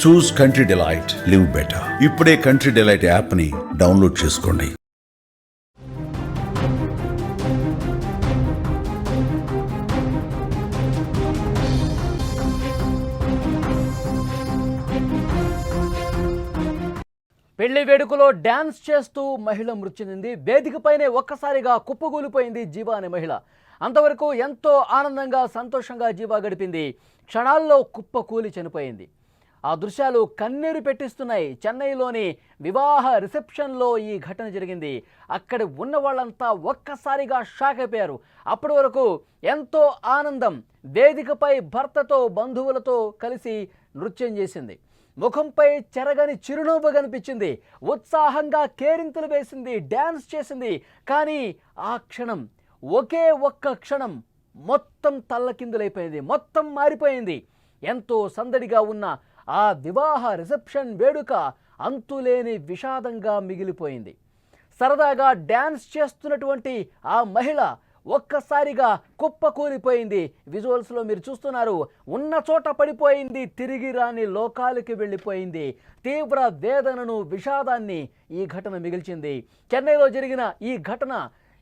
చూస్ country delight, live better. ఇప్పుడే country delight యాప్ని download చేసుకోండి. పెళ్లి వేడుకలో డ్యాన్స్ చేస్తూ మహిళ మృతి చెందింది. వేదికపైనే ఒక్కసారిగా కుప్పకూలిపోయింది జీవా అనే మహిళ. అంతవరకు ఎంతో ఆనందంగా సంతోషంగా జీవా గడిపింది. క్షణాల్లో కుప్పకూలి చనిపోయింది. ఆ దృశ్యాలు కన్నీరు పెట్టిస్తున్నాయి. చెన్నైలోని వివాహ రిసెప్షన్లో ఈ ఘటన జరిగింది. అక్కడ ఉన్న వాళ్ళంతా ఒక్కసారిగా షాక్ అయిపోయారు. అప్పటి వరకు ఎంతో ఆనందం. వేదికపై భర్తతో బంధువులతో కలిసి నృత్యం చేసింది. ముఖంపై చెరగని చిరునవ్వు కనిపించింది. ఉత్సాహంగా కేరింతలు వేసింది, డ్యాన్స్ చేసింది. కానీ ఆ క్షణం, ఒకే ఒక్క క్షణం మొత్తం తల్లకిందులైపోయింది, మొత్తం మారిపోయింది. ఎంతో సందడిగా ఉన్న ఆ వివాహ రిసెప్షన్ వేడుక అంతులేని విషాదంగా మిగిలిపోయింది. సరదాగా డ్యాన్స్ చేస్తున్నటువంటి ఆ మహిళ ఒక్కసారిగా కుప్పకూలిపోయింది. విజువల్స్లో మీరు చూస్తున్నారు. ఉన్న చోట పడిపోయింది, తిరిగి రాని లోకాలకి వెళ్ళిపోయింది. తీవ్ర వేదనను, విషాదాన్ని ఈ ఘటన మిగిల్చింది. చెన్నైలో జరిగిన ఈ ఘటన,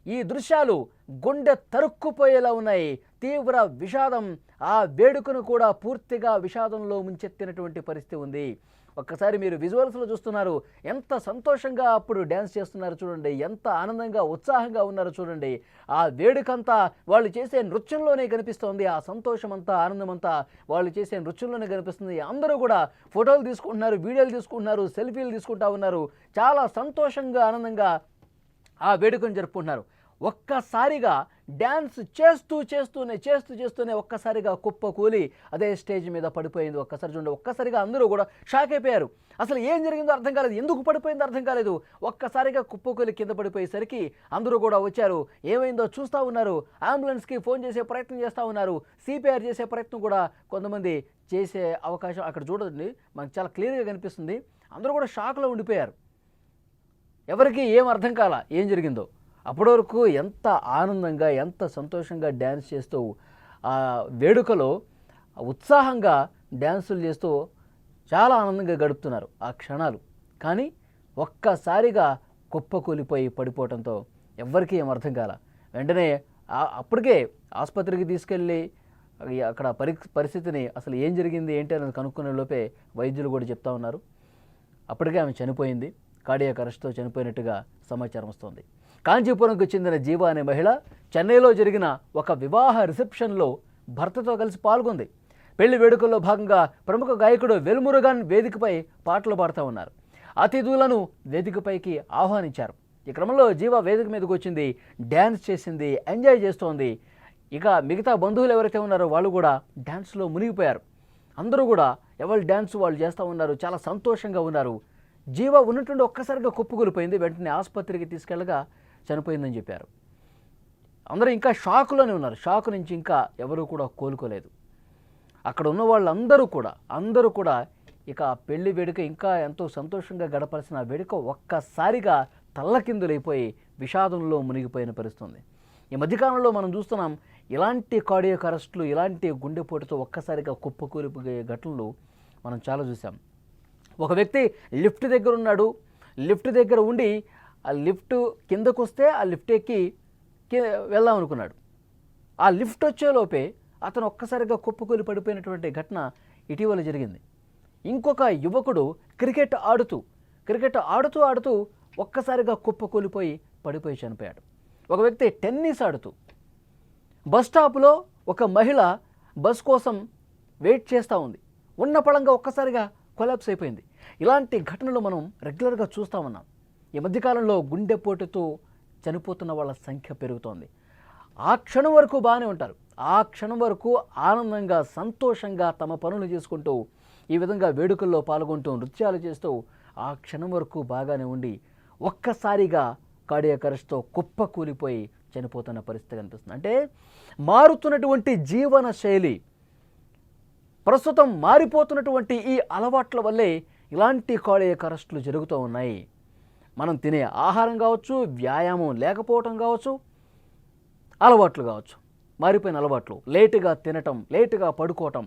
ఈ దృశ్యాలు గుండె తరుక్కుపోయేలా ఉన్నాయి. తీవ్ర విషాదం ఆ వేడుకను కూడా పూర్తిగా విషాదంలో ముంచెత్తినటువంటి పరిస్థితి ఉంది. ఒక్కసారి మీరు విజువల్స్లో చూస్తున్నారు. ఎంత సంతోషంగా అప్పుడు డ్యాన్స్ చేస్తున్నారు చూడండి, ఎంత ఆనందంగా ఉత్సాహంగా ఉన్నారో చూడండి. ఆ వేడుకంతా వాళ్ళు చేసే నృత్యంలోనే కనిపిస్తోంది. ఆ సంతోషం అంతా, ఆనందం అంతా వాళ్ళు చేసే నృత్యంలోనే కనిపిస్తుంది. అందరూ కూడా ఫోటోలు తీసుకుంటున్నారు, వీడియోలు తీసుకుంటున్నారు, సెల్ఫీలు తీసుకుంటా ఉన్నారు. చాలా సంతోషంగా, ఆనందంగా ఆ వేడుకను జరుపుకుంటున్నారు. ఒక్కసారిగా డ్యాన్స్ చేస్తూనే ఒక్కసారిగా కుప్పకూలి అదే స్టేజ్ మీద పడిపోయింది. ఒక్కసారి చూడండి, ఒక్కసారిగా అందరూ కూడా షాక్ అయిపోయారు. అసలు ఏం జరిగిందో అర్థం కాలేదు, ఎందుకు పడిపోయిందో అర్థం కాలేదు. ఒక్కసారిగా కుప్పకూలి కింద పడిపోయేసరికి అందరూ కూడా వచ్చారు. ఏమైందో చూస్తూ ఉన్నారు. అంబులెన్స్కి ఫోన్ చేసే ప్రయత్నం చేస్తూ ఉన్నారు. సిపిఆర్ చేసే ప్రయత్నం కూడా కొంతమంది చేసే అవకాశం అక్కడ చూడండి, మనకు చాలా క్లియర్గా కనిపిస్తుంది. అందరూ కూడా షాక్లో ఉండిపోయారు. ఎవరికి ఏం అర్థం కాల ఏం జరిగిందో. అప్పటి వరకు ఎంత ఆనందంగా, ఎంత సంతోషంగా డ్యాన్స్ చేస్తూ ఆ వేడుకలో ఉత్సాహంగా డ్యాన్సులు చేస్తూ చాలా ఆనందంగా గడుపుతున్నారు ఆ క్షణాలు. కానీ ఒక్కసారిగా కుప్పకూలిపోయి పడిపోవడంతో ఎవ్వరికీ ఏం అర్థం కాల. వెంటనే అప్పటికే ఆసుపత్రికి తీసుకెళ్ళి అక్కడ పరిస్థితిని అసలు ఏం జరిగింది ఏంటి అనేది కనుక్కునే లోపే వైద్యులు కూడా చెప్తా ఉన్నారు. అప్పటికే ఆమె చనిపోయింది. కార్డియాక్ అరెస్ట్తో చనిపోయినట్టుగా సమాచారం వస్తోంది. కాంచీపురంకు చెందిన జీవా అనే మహిళ చెన్నైలో జరిగిన ఒక వివాహ రిసెప్షన్లో భర్తతో కలిసి పాల్గొంది. పెళ్లి వేడుకల్లో భాగంగా ప్రముఖ గాయకుడు వేల్మురుగన్ వేదికపై పాటలు పాడుతూ ఉన్నారు. అతిథులను వేదికపైకి ఆహ్వానించారు. ఈ క్రమంలో జీవా వేదిక మీదకి వచ్చింది, డ్యాన్స్ చేసింది, ఎంజాయ్ చేస్తోంది. ఇక మిగతా బంధువులు ఎవరైతే ఉన్నారో వాళ్ళు కూడా డ్యాన్స్లో మునిగిపోయారు. అందరూ కూడా ఎవరి డ్యాన్స్ వాళ్ళు చేస్తూ ఉన్నారు, చాలా సంతోషంగా ఉన్నారు. జీవా ఉన్నట్టుండి ఒక్కసారిగా కుప్పకూలిపోయింది. వెంటనే ఆసుపత్రికి తీసుకెళ్ళగా చనిపోయిందని చెప్పారు. అందరూ ఇంకా షాకులోనే ఉన్నారు. షాకు నుంచి ఇంకా ఎవరూ కూడా కోలుకోలేదు. అక్కడ ఉన్న వాళ్ళందరూ కూడా ఇక పెళ్లి వేడుక ఇంకా ఎంతో సంతోషంగా గడపాల్సిన వేడుక ఒక్కసారిగా తల్లకిందులైపోయి విషాదంలో మునిగిపోయిన పరిస్థితుంది. ఈ మధ్యకాలంలో మనం చూస్తున్నాం ఇలాంటి కార్డియాక్ అరెస్టులు, ఇలాంటి గుండెపోటుతో ఒక్కసారిగా కుప్పకూలిపోయే ఘటనలు మనం చాలా చూసాం. ఒక వ్యక్తి లిఫ్ట్ దగ్గర ఉన్నాడు. లిఫ్ట్ దగ్గర ఉండి ఆ లిఫ్ట్ కిందకు వస్తే ఆ లిఫ్ట్ ఎక్కి వెళ్దాం అనుకున్నాడు. ఆ లిఫ్ట్ వచ్చేలోపే అతను ఒక్కసారిగా కుప్పకూలి పడిపోయినటువంటి ఘటన ఇటీవల జరిగింది. ఇంకొక యువకుడు క్రికెట్ ఆడుతూ ఒక్కసారిగా కుప్పకూలిపోయి పడిపోయి చనిపోయాడు. ఒక వ్యక్తి టెన్నిస్ ఆడుతూ బస్ స్టాప్లో ఒక మహిళ బస్ కోసం వెయిట్ చేస్తూ ఉంది. ఉన్న పళంగా ఒక్కసారిగా కొలాప్స్ అయిపోయింది. ఇలాంటి ఘటనలు మనం రెగ్యులర్గా చూస్తూ ఉన్నాం. ఈ మధ్యకాలంలో గుండెపోటుతో చనిపోతున్న వాళ్ళ సంఖ్య పెరుగుతోంది. ఆ క్షణం వరకు బాగానే ఉంటారు. ఆ క్షణం వరకు ఆనందంగా, సంతోషంగా తమ పనులు చేసుకుంటూ ఈ విధంగా వేడుకల్లో పాల్గొంటూ నృత్యాలు చేస్తూ ఆ క్షణం వరకు బాగానే ఉండి ఒక్కసారిగా కార్డియాక్ అరెస్ట్తో కుప్పకూలిపోయి చనిపోతున్న పరిస్థితి కనిపిస్తుంది. అంటే మారుతున్నటువంటి జీవన శైలి, ప్రస్తుతం మారిపోతున్నటువంటి ఈ అలవాట్ల వల్లే ఇలాంటి కార్డియాక్ అరెస్టులు జరుగుతూ ఉన్నాయి. మనం తినే ఆహారం కావచ్చు, వ్యాయామం లేకపోవటం కావచ్చు, అలవాట్లు కావచ్చు, మారిపోయిన అలవాట్లు, లేటుగా తినటం, లేటుగా పడుకోవటం,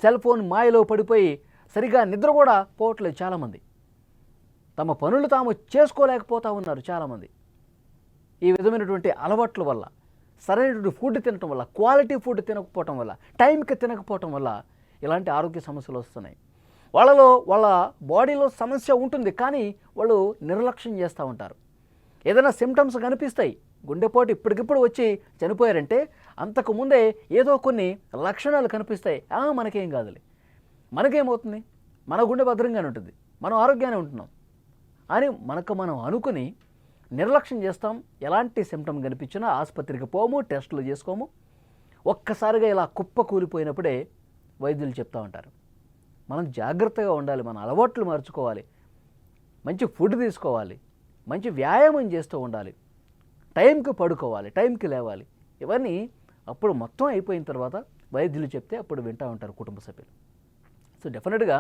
సెల్ ఫోన్ మాయలో పడిపోయి సరిగా నిద్ర కూడా పోవట్లేదు చాలామంది. తమ పనులు తాము చేసుకోలేకపోతూ ఉన్నారు చాలామంది. ఈ విధమైనటువంటి అలవాట్ల వల్ల, సరైనటువంటి ఫుడ్ తినటం వల్ల, క్వాలిటీ ఫుడ్ తినకపోవటం వల్ల, టైంకి తినకపోవటం వల్ల ఇలాంటి ఆరోగ్య సమస్యలు వస్తున్నాయి. వాళ్ళ బాడీలో సమస్య ఉంటుంది, కానీ వాళ్ళు నిర్లక్ష్యం చేస్తూ ఉంటారు. ఏదైనా సిమ్టమ్స్ కనిపిస్తాయి, గుండెపోటు ఇప్పటికిప్పుడు వచ్చి చనిపోయారంటే అంతకుముందే ఏదో కొన్ని లక్షణాలు కనిపిస్తాయి. మనకేం కాదులే, మనకేమవుతుంది, మన గుండె భద్రంగానే ఉంటుంది, మనం ఆరోగ్యంగానే ఉంటున్నాం అని మనం అనుకుని నిర్లక్ష్యం చేస్తాం. ఎలాంటి సిమ్టమ్ కనిపించినా ఆసుపత్రికి పోము, టెస్టులు చేసుకోము. ఒక్కసారిగా ఇలా కుప్ప కూలిపోయినప్పుడే వైద్యులు చెప్తూ ఉంటారు, మనం జాగ్రత్తగా ఉండాలి, మన అలవాట్లు మార్చుకోవాలి, మంచి ఫుడ్ తీసుకోవాలి, మంచి వ్యాయామం చేస్తూ ఉండాలి, టైంకి పడుకోవాలి, టైంకి లేవాలి. ఇవన్నీ అప్పుడు మొత్తం అయిపోయిన తర్వాత వైద్యులు చెప్తే అప్పుడు వింటూ ఉంటారు కుటుంబ సభ్యులు. సో డెఫినెట్గా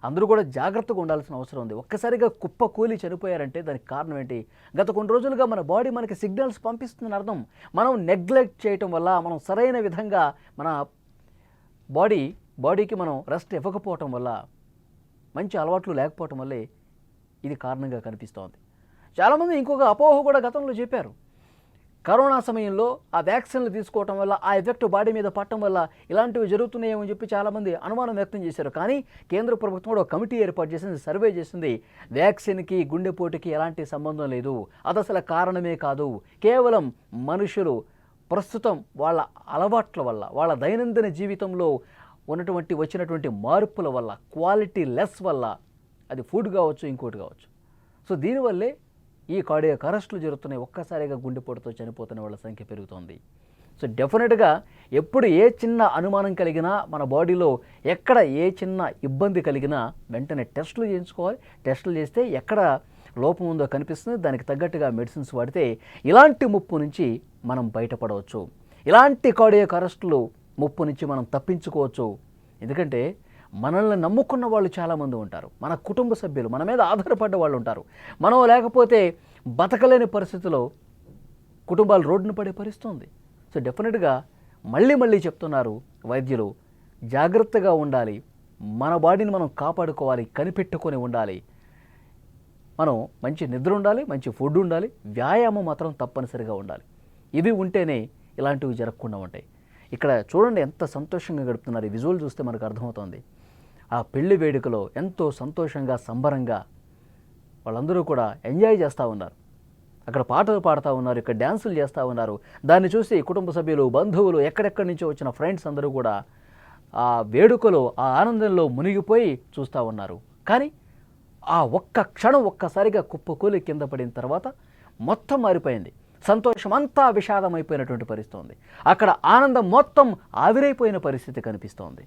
అందరూ కూడా జాగ్రత్తగా ఉండాల్సిన అవసరం ఉంది. ఒక్కసారిగా కుప్ప కూలి చనిపోయారంటే దానికి కారణం ఏంటి? గత కొన్ని రోజులుగా మన బాడీ మనకి సిగ్నల్స్ పంపిస్తుందని అర్థం. మనం నెగ్లెక్ట్ చేయటం వల్ల, మనం సరైన విధంగా మన బాడీకి మనం రెస్ట్ ఇవ్వకపోవటం వల్ల, మంచి అలవాట్లు లేకపోవటం వల్లే ఇది కారణంగా కనిపిస్తోంది. చాలామంది ఇంకొక అపోహ కూడా గతంలో చెప్పారు, కరోనా సమయంలో ఆ వ్యాక్సిన్లు తీసుకోవటం వల్ల ఆ ఎఫెక్ట్ బాడీ మీద పడటం వల్ల ఇలాంటివి జరుగుతున్నాయేమని చెప్పి చాలామంది అనుమానం వ్యక్తం చేశారు. కానీ కేంద్ర ప్రభుత్వం కూడా ఒక కమిటీ ఏర్పాటు చేసింది, సర్వే చేసింది. వ్యాక్సిన్కి గుండెపోటుకి ఎలాంటి సంబంధం లేదు, అది అసలు కారణమే కాదు. కేవలం మనుషులు ప్రస్తుతం వాళ్ళ అలవాట్ల వల్ల, వాళ్ళ దైనందిన జీవితంలో వచ్చినటువంటి మార్పుల వల్ల, క్వాలిటీ లెస్ వల్ల, అది ఫుడ్ కావచ్చు, ఇంకోటి కావచ్చు. సో దీనివల్లే ఈ కార్డియాక్ అరెస్టులు జరుగుతున్నాయి. ఒక్కసారిగా గుండెపోటుతో చనిపోతున్న వాళ్ళ సంఖ్య పెరుగుతోంది. సో డెఫినెట్గా ఎప్పుడు ఏ చిన్న అనుమానం కలిగినా, మన బాడీలో ఎక్కడ ఏ చిన్న ఇబ్బంది కలిగినా వెంటనే టెస్టులు చేయించుకోవాలి. టెస్టులు చేస్తే ఎక్కడ లోపం ఉందో కనిపిస్తుంది, దానికి తగ్గట్టుగా మెడిసిన్స్ వాడితే ఇలాంటి ముప్పు నుంచి మనం బయటపడవచ్చు. ఇలాంటి కార్డియాక్ అరెస్టులు ముప్పు నుంచి మనం తప్పించుకోవచ్చు. ఎందుకంటే మనల్ని నమ్ముకున్న వాళ్ళు చాలామంది ఉంటారు, మన కుటుంబ సభ్యులు, మన మీద ఆధారపడ్డ వాళ్ళు ఉంటారు. మనం లేకపోతే బతకలేని పరిస్థితిలో కుటుంబాలు రోడ్డున పడే పరిస్థితి ఉంది. సో డెఫినెట్గా మళ్ళీ చెప్తున్నారు వైద్యులు, జాగ్రత్తగా ఉండాలి, మన బాడీని మనం కాపాడుకోవాలి, కనిపెట్టుకొని ఉండాలి. మనం మంచి నిద్ర ఉండాలి, మంచి ఫుడ్ ఉండాలి, వ్యాయామం మాత్రం తప్పనిసరిగా ఉండాలి. ఇవి ఉంటేనే ఇలాంటివి జరగకుండా ఉంటాయి. ఇక్కడ చూడండి ఎంత సంతోషంగా గడుపుతున్నారు. ఈ విజువల్ చూస్తే మనకు అర్థమవుతోంది. ఆ పెళ్లి వేడుకలో ఎంతో సంతోషంగా, సంబరంగా వాళ్ళందరూ కూడా ఎంజాయ్ చేస్తూ ఉన్నారు. అక్కడ పాటలు పాడుతూ ఉన్నారు, ఇక్కడ డ్యాన్సులు చేస్తూ ఉన్నారు. దాన్ని చూసి కుటుంబ సభ్యులు, బంధువులు, ఎక్కడెక్కడి నుంచో వచ్చిన ఫ్రెండ్స్ అందరూ కూడా ఆ వేడుకలో, ఆ ఆనందంలో మునిగిపోయి చూస్తూ ఉన్నారు. కానీ ఆ ఒక్క క్షణం ఒక్కసారిగా కుప్పకూలి కింద పడిన తర్వాత మొత్తం మారిపోయింది. సంతోషం అంతా విషాదమైపోయినటువంటి పరిస్థితి ఉంది. అక్కడ ఆనందం మొత్తం ఆవిరైపోయిన పరిస్థితి కనిపిస్తోంది.